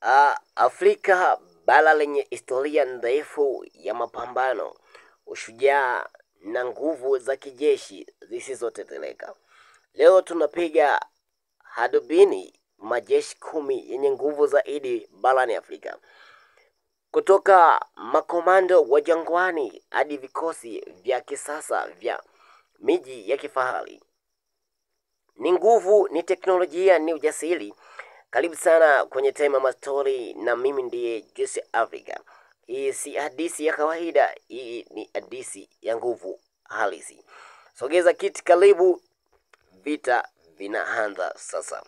Afrika, bara lenye historia ndefu ya mapambano, ushujaa na nguvu za kijeshi zisizotetereka. Leo tunapiga hadubini majeshi 10 yenye nguvu zaidi barani Afrika. Kutoka makomando wa jangwani hadi vikosi vya kisasa vya miji ya kifahari. Ni nguvu, ni teknolojia, ni ujasiri. Karibu sana kwenye Time Ama Story, na mimi ndiye Juice Africa. Hii si hadithi ya kawaida, hii ni hadithi ya nguvu halisi. Sogeza kiti karibu, vita vinaanza sasa.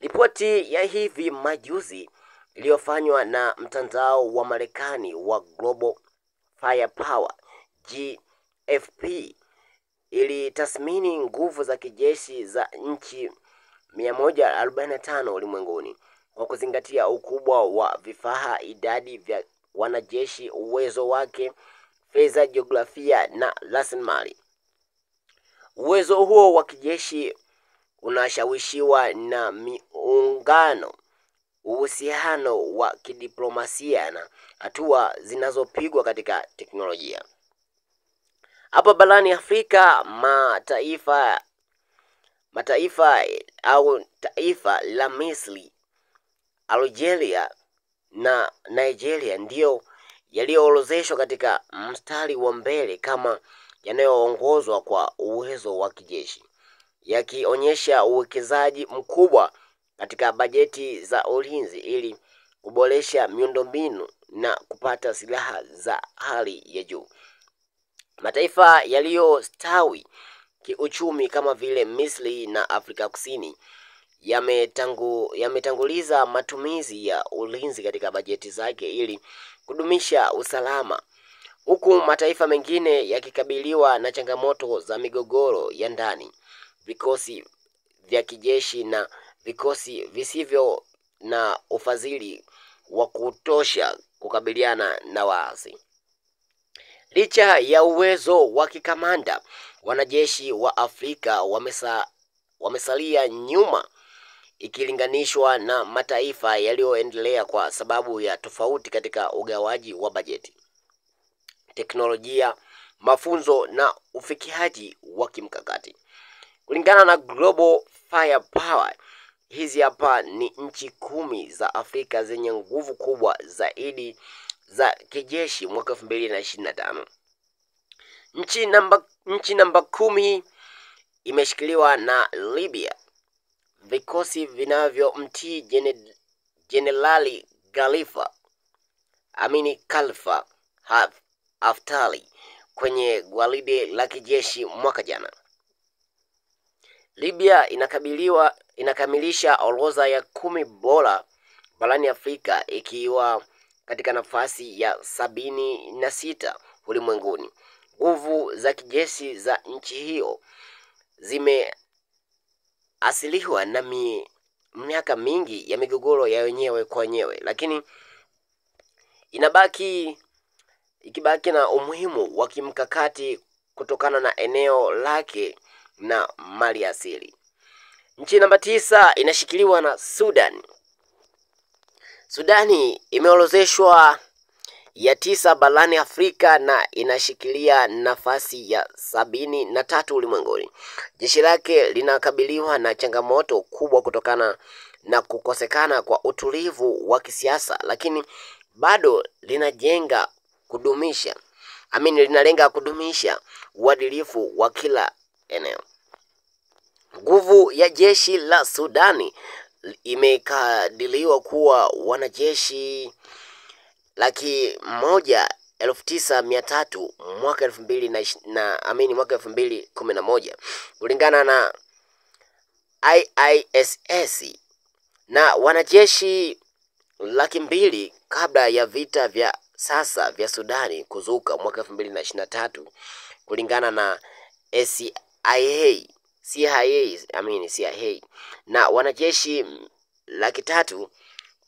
Ripoti ya hivi majuzi iliyofanywa na mtandao wa Marekani wa Global Firepower GFP ilitathmini nguvu za kijeshi za nchi 145 ulimwenguni kwa kuzingatia ukubwa wa vifaa, idadi vya wanajeshi, uwezo wake, fedha, jiografia na rasilimali. Uwezo huo wa kijeshi unashawishiwa na miungano, uhusiano wa kidiplomasia na hatua zinazopigwa katika teknolojia. Hapa barani Afrika, mataifa au taifa la Misri, Algeria na Nigeria ndio yaliyoorozeshwa katika mstari wa mbele kama yanayoongozwa kwa uwezo wa kijeshi, yakionyesha uwekezaji mkubwa katika bajeti za ulinzi ili kuboresha miundombinu na kupata silaha za hali ya juu. Mataifa yaliyostawi kiuchumi kama vile Misri na Afrika Kusini yametanguliza matumizi ya ulinzi katika bajeti zake ili kudumisha usalama, huku mataifa mengine yakikabiliwa na changamoto za migogoro ya ndani, vikosi vya kijeshi na vikosi visivyo na ufadhili wa kutosha kukabiliana na waasi. Licha ya uwezo wa kikamanda, wanajeshi wa Afrika wamesalia nyuma ikilinganishwa na mataifa yaliyoendelea kwa sababu ya tofauti katika ugawaji wa bajeti, teknolojia, mafunzo na ufikiaji wa kimkakati. Kulingana na Global Firepower, hizi hapa ni nchi 10 za Afrika zenye nguvu kubwa zaidi za kijeshi mwaka 2025. Nchi namba 10 imeshikiliwa na Libya. Vikosi vinavyomtii Jenerali Khalifa Haftar kwenye gwaride la kijeshi mwaka jana. Libya inakamilisha orodha ya 10 bora barani Afrika ikiwa katika nafasi ya 76 ulimwenguni. Nguvu za kijeshi za nchi hiyo zimeasiliwa na miaka mingi ya migogoro ya wenyewe kwa wenyewe, lakini ikibaki na umuhimu wa kimkakati kutokana na eneo lake na mali asili. Nchi namba 9 inashikiliwa na Sudan. Sudani imeorozeshwa ya 9 barani Afrika na inashikilia nafasi ya 73 ulimwenguni. Jeshi lake linakabiliwa na changamoto kubwa kutokana na kukosekana kwa utulivu wa kisiasa, lakini bado linalenga kudumisha uadilifu wa kila eneo. Nguvu ya jeshi la Sudani imekadiriwa kuwa wanajeshi 109,300 mwaka 2011 kulingana na IISS, na wanajeshi 200,000 kabla ya vita vya sasa vya Sudani kuzuka mwaka 2023 kulingana na CIA, na wanajeshi 300,000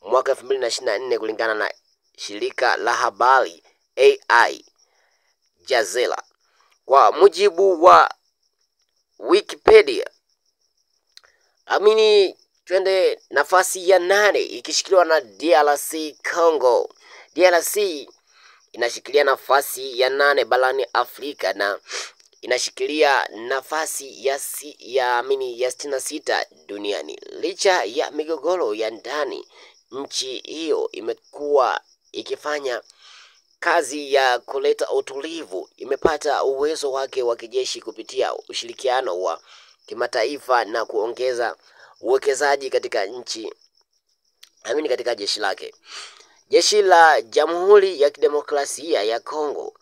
mwaka 2024 kulingana na shirika la habari Al Jazeera. Kwa mujibu wa Wikipedia, Twende nafasi ya 8 ikishikiliwa na DRC Congo. DRC inashikilia nafasi ya 8 barani Afrika na inashikilia nafasi ya 66 duniani. Licha ya migogoro ya ndani, nchi hiyo imekuwa ikifanya kazi ya kuleta utulivu. Imepata uwezo wake wa kijeshi kupitia ushirikiano wa kimataifa na kuongeza uwekezaji katika katika jeshi lake. Jeshi la Jamhuri ya Kidemokrasia ya Kongo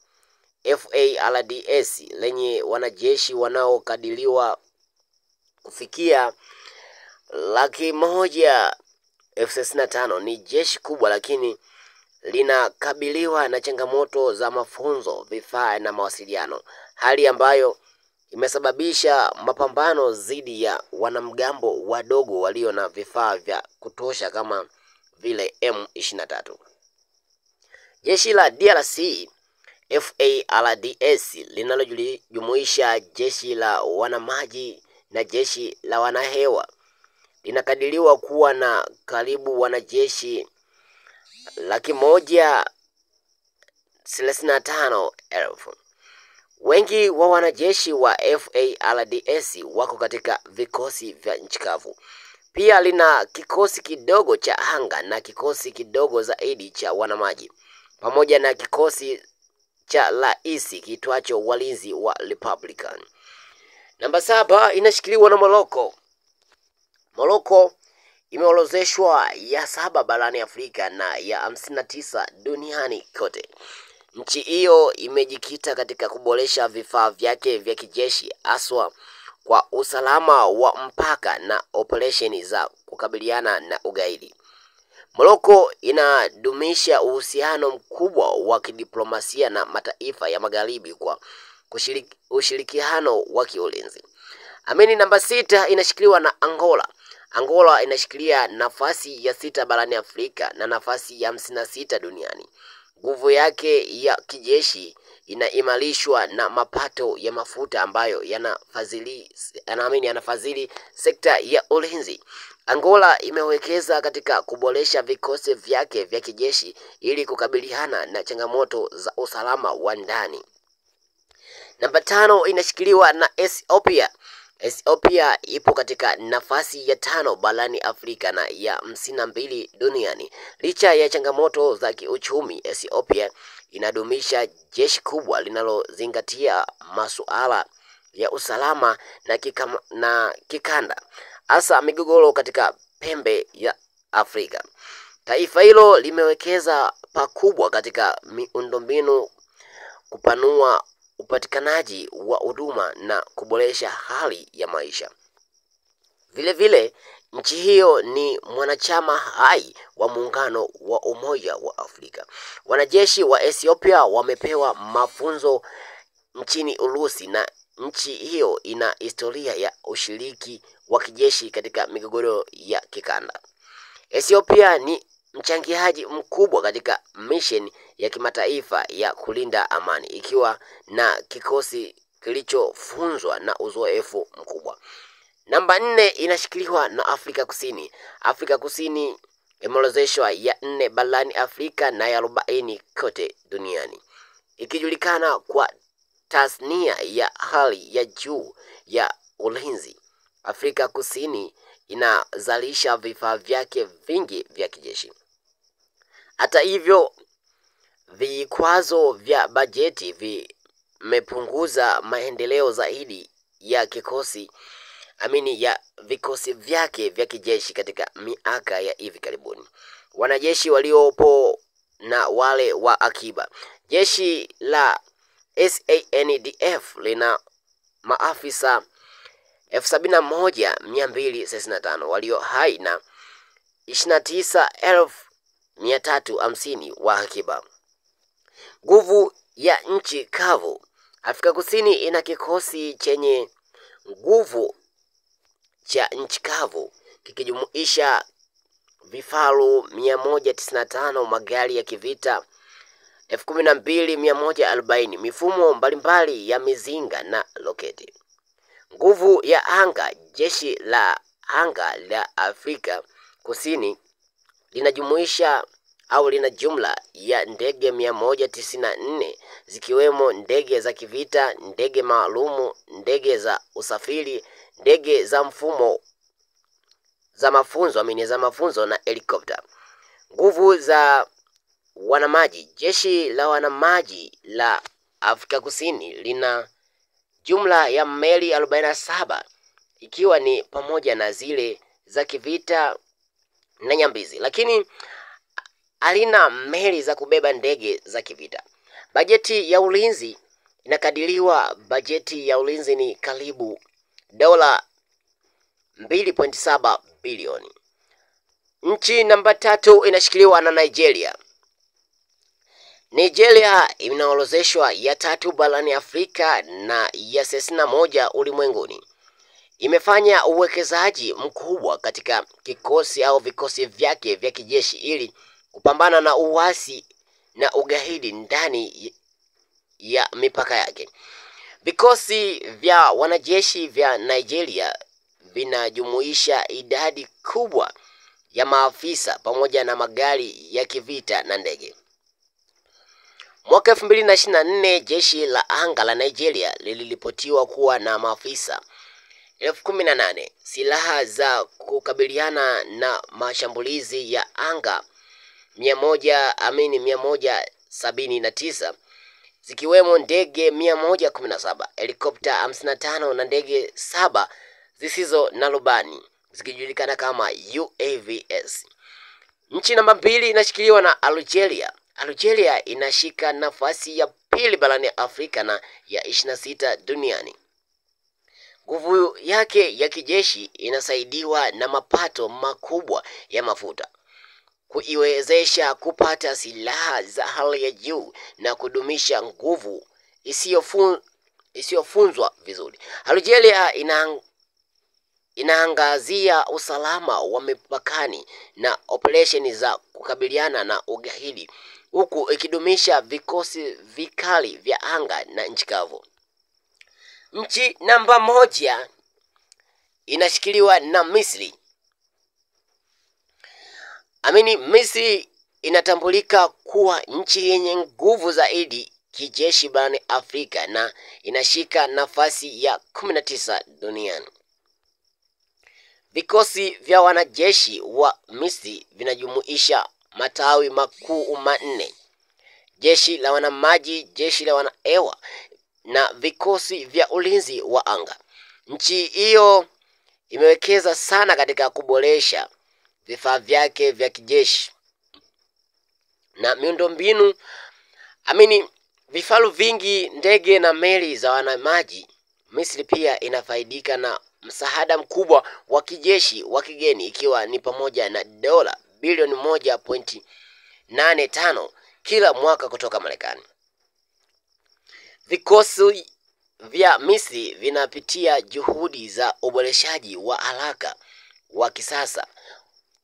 FARDC lenye wanajeshi wanaokadiriwa kufikia 165,000 ni jeshi kubwa, lakini linakabiliwa na changamoto za mafunzo, vifaa na mawasiliano, hali ambayo imesababisha mapambano dhidi ya wanamgambo wadogo walio na vifaa vya kutosha kama vile M23. Jeshi la DRC FARDC linalojumuisha jeshi la wanamaji na jeshi la wanahewa linakadiriwa kuwa na karibu wanajeshi 135,000. Wengi wa wanajeshi wa FARDC wako katika vikosi vya nchi kavu. Pia lina kikosi kidogo cha anga na kikosi kidogo zaidi cha wanamaji, pamoja na kikosi cha rais kitwacho walinzi wa Republican. Namba 7 inashikiliwa na Morocco. Morocco imeorozeshwa ya 7 barani Afrika na ya 59 duniani kote. Nchi hiyo imejikita katika kuboresha vifaa vyake vya kijeshi, haswa kwa usalama wa mpaka na operesheni za kukabiliana na ugaidi. Morocco inadumisha uhusiano mkubwa wa kidiplomasia na mataifa ya magharibi kwa ushirikiano wa kiulinzi. Namba 6 inashikiliwa na Angola. Angola inashikilia nafasi ya 6 barani Afrika na nafasi ya 56 duniani. Nguvu yake ya kijeshi inaimarishwa na mapato ya mafuta ambayo yanafadhili sekta ya ulinzi. Angola imewekeza katika kuboresha vikosi vyake vya kijeshi ili kukabiliana na changamoto za usalama wa ndani. Namba 5 inashikiliwa na Ethiopia. Ethiopia ipo katika nafasi ya 5 barani Afrika na ya 52 duniani. Licha ya changamoto za kiuchumi, Ethiopia inadumisha jeshi kubwa linalozingatia masuala ya usalama na kikanda, hasa migogoro katika pembe ya Afrika. Taifa hilo limewekeza pakubwa katika miundombinu, kupanua upatikanaji wa huduma na kuboresha hali ya maisha. Vile vile, nchi hiyo ni mwanachama hai wa muungano wa Umoja wa Afrika. Wanajeshi wa Ethiopia wamepewa mafunzo nchini Urusi na nchi hiyo ina historia ya ushiriki wa kijeshi katika migogoro ya kikanda. Ethiopia ni mchangiaji mkubwa katika mission ya kimataifa ya kulinda amani, ikiwa na kikosi kilichofunzwa na uzoefu mkubwa. Namba 4 inashikiliwa na Afrika Kusini. Afrika Kusini imeorozeshwa ya 4 barani Afrika na ya 40 kote duniani, ikijulikana kwa tasnia ya hali ya juu ya ulinzi. Afrika Kusini inazalisha vifaa vyake vingi vya kijeshi. Hata hivyo, vikwazo vya bajeti vimepunguza maendeleo zaidi ya vikosi vyake vya kijeshi katika miaka ya hivi karibuni. Wanajeshi waliopo na wale wa akiba. Jeshi la SANDF lina maafisa 71,265 walio hai na 29,350 wa akiba. Nguvu ya nchi kavu. Afrika Kusini ina kikosi chenye nguvu cha nchi kavu kikijumuisha vifaru 195, magari ya kivita 12,140, mifumo mbalimbali ya mizinga na roketi. Nguvu ya anga. Jeshi la anga la Afrika Kusini linajumuisha au lina jumla ya ndege 194 zikiwemo ndege za kivita, ndege maalumu, ndege za usafiri, ndege za mfumo za mafunzo na helikopta. Nguvu za wanamaji. Jeshi la wanamaji la Afrika Kusini lina jumla ya meli 47 ikiwa ni pamoja na zile za kivita na nyambizi, lakini halina meli za kubeba ndege za kivita. Bajeti ya ulinzi inakadiriwa, bajeti ya ulinzi ni karibu dola 2.7 bilioni. Nchi namba 3 inashikiliwa na Nigeria. Nigeria inaorodheshwa ya 3 barani Afrika na ya 61 ulimwenguni. Imefanya uwekezaji mkubwa katika vikosi vyake vya kijeshi ili kupambana na uasi na ugaidi ndani ya mipaka yake. Vikosi vya wanajeshi vya Nigeria vinajumuisha idadi kubwa ya maafisa pamoja na magari ya kivita na ndege. Mwaka 2024 jeshi la anga la Nigeria liliripotiwa kuwa na maafisa 18,000, silaha za kukabiliana na mashambulizi ya anga 179 zikiwemo ndege 117, helikopta 55 na ndege 7 zisizo na rubani zikijulikana kama UAVs. Nchi namba 2 inashikiliwa na Algeria. Algeria inashika nafasi ya 2 barani Afrika na ya 26 duniani. Nguvu yake ya kijeshi inasaidiwa na mapato makubwa ya mafuta, kuiwezesha kupata silaha za hali ya juu na kudumisha nguvu isiyofunzwa vizuri. Algeria inaangazia usalama wa mipakani na operesheni za kukabiliana na ugaidi, huku ikidumisha vikosi vikali vya anga na nchi kavu. Nchi namba 1 inashikiliwa na Misri. Misri inatambulika kuwa nchi yenye nguvu zaidi kijeshi barani Afrika na inashika nafasi ya 19 duniani. Vikosi vya wanajeshi wa Misri vinajumuisha matawi makuu 4: jeshi la wanamaji, jeshi la wanahewa na vikosi vya ulinzi wa anga. Nchi hiyo imewekeza sana katika kuboresha vifaa vyake vya kijeshi na miundombinu. Vifaru vingi, ndege na meli za wanamaji. Misri pia inafaidika na msaada mkubwa wa kijeshi wa kigeni, ikiwa ni pamoja na dola bilioni 1.85 kila mwaka kutoka Marekani. Vikosi vya Misri vinapitia juhudi za uboreshaji wa haraka wa kisasa,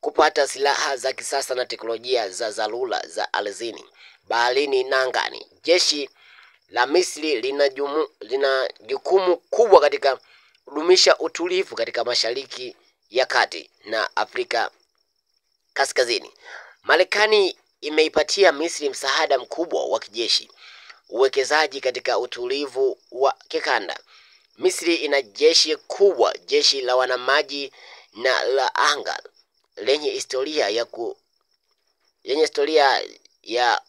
kupata silaha za kisasa na teknolojia za dharura za ardhini, baharini na angani. Jeshi la Misri lina jukumu kubwa katika kudumisha utulivu katika Mashariki ya Kati na Afrika Kaskazini. Marekani imeipatia Misri msaada mkubwa wa kijeshi, uwekezaji katika utulivu wa kikanda. Misri ina jeshi kubwa, jeshi la wanamaji na la anga lenye historia ya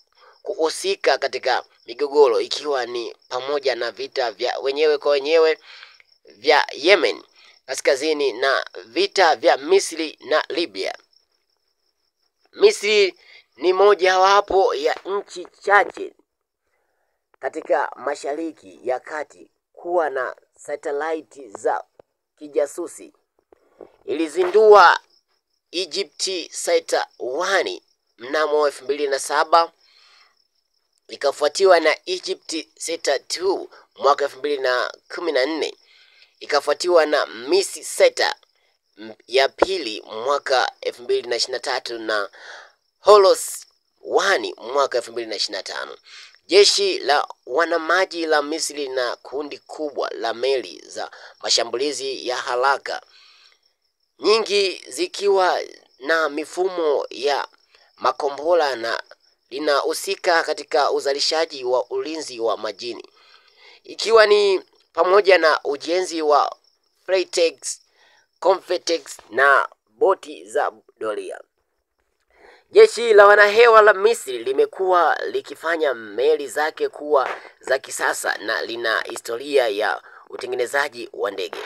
kuhusika katika migogoro, ikiwa ni pamoja na vita vya wenyewe kwa wenyewe vya Yemen kaskazini na vita vya Misri na Libya. Misri ni mojawapo ya nchi chache katika Mashariki ya Kati kuwa na satellite za kijasusi. Ilizindua EgyptSat-1 mnamo 2007, ikafuatiwa na EgyptSat-2 mwaka 2014, ikafuatiwa na MISSAT ya pili mwaka 2023 na Holos 1 mwaka 2025. Jeshi la wanamaji la Misri na kundi kubwa la meli za mashambulizi ya haraka. nyingi zikiwa na mifumo ya makombora na linahusika katika uzalishaji wa ulinzi wa majini, ikiwa ni pamoja na ujenzi wa freighters, corvettes na boti za doria. Jeshi la wanahewa la Misri limekuwa likifanya meli zake kuwa za kisasa na lina historia ya utengenezaji wa ndege.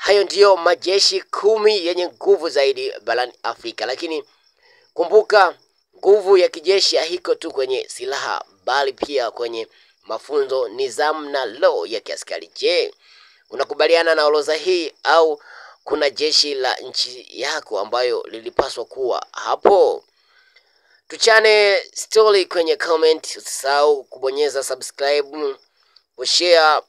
Hayo ndiyo majeshi 10 yenye nguvu zaidi barani Afrika, lakini kumbuka, nguvu ya kijeshi haiko tu kwenye silaha bali pia kwenye mafunzo, nidhamu na law ya kiaskari. Je, unakubaliana na orodha hii au kuna jeshi la nchi yako ambayo lilipaswa kuwa hapo? Tuchane story kwenye comment, usisahau kubonyeza subscribe, kushare